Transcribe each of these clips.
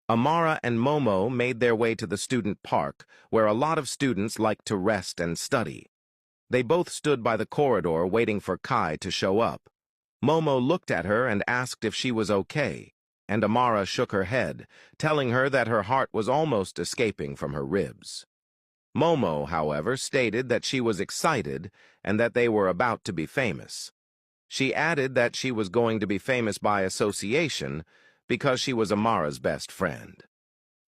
Amara and Momo made their way to the student park, where a lot of students liked to rest and study. They both stood by the corridor waiting for Kai to show up. Momo looked at her and asked if she was okay, and Amara shook her head, telling her that her heart was almost escaping from her ribs. Momo, however, stated that she was excited and that they were about to be famous. She added that she was going to be famous by association because she was Amara's best friend.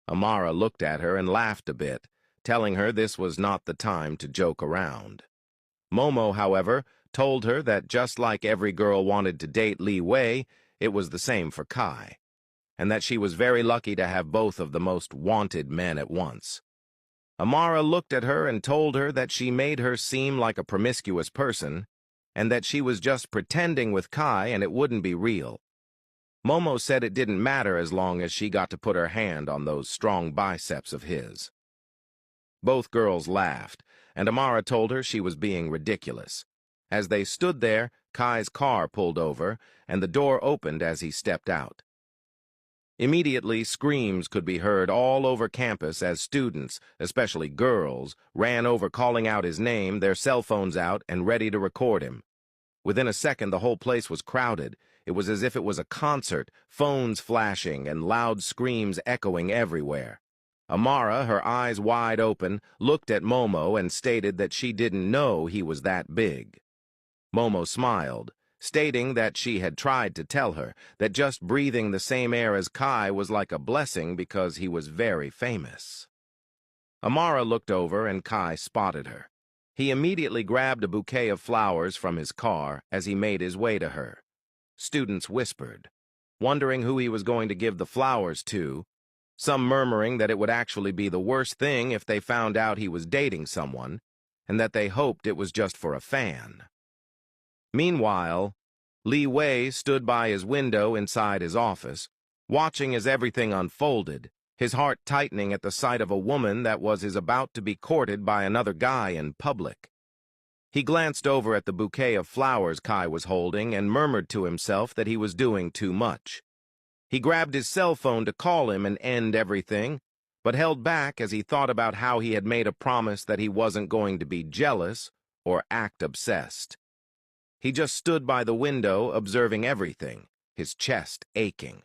Amara looked at her and laughed a bit, telling her this was not the time to joke around. Momo, however, told her that just like every girl wanted to date Liwei, it was the same for Kai, and that she was very lucky to have both of the most wanted men at once. Amara looked at her and told her that she made her seem like a promiscuous person, and that she was just pretending with Kai and it wouldn't be real. Momo said it didn't matter as long as she got to put her hand on those strong biceps of his. Both girls laughed, and Amara told her she was being ridiculous. As they stood there, Kai's car pulled over, and the door opened as he stepped out. Immediately, screams could be heard all over campus as students, especially girls, ran over calling out his name, their cell phones out, and ready to record him. Within a second, the whole place was crowded. It was as if it was a concert, phones flashing and loud screams echoing everywhere. Amara, her eyes wide open, looked at Momo and stated that she didn't know he was that big. Momo smiled, stating that she had tried to tell her that just breathing the same air as Kai was like a blessing because he was very famous. Amara looked over and Kai spotted her. He immediately grabbed a bouquet of flowers from his car as he made his way to her. Students whispered, wondering who he was going to give the flowers to, some murmuring that it would actually be the worst thing if they found out he was dating someone, and that they hoped it was just for a fan. Meanwhile, Liwei stood by his window inside his office, watching as everything unfolded, his heart tightening at the sight of a woman that was about to be courted by another guy in public. He glanced over at the bouquet of flowers Kai was holding and murmured to himself that he was doing too much. He grabbed his cell phone to call him and end everything, but held back as he thought about how he had made a promise that he wasn't going to be jealous or act obsessed. He just stood by the window observing everything, his chest aching.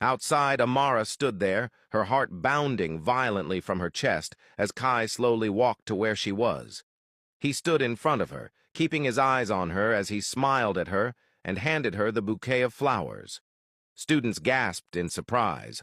Outside, Amara stood there, her heart bounding violently from her chest as Kai slowly walked to where she was. He stood in front of her, keeping his eyes on her as he smiled at her and handed her the bouquet of flowers. Students gasped in surprise.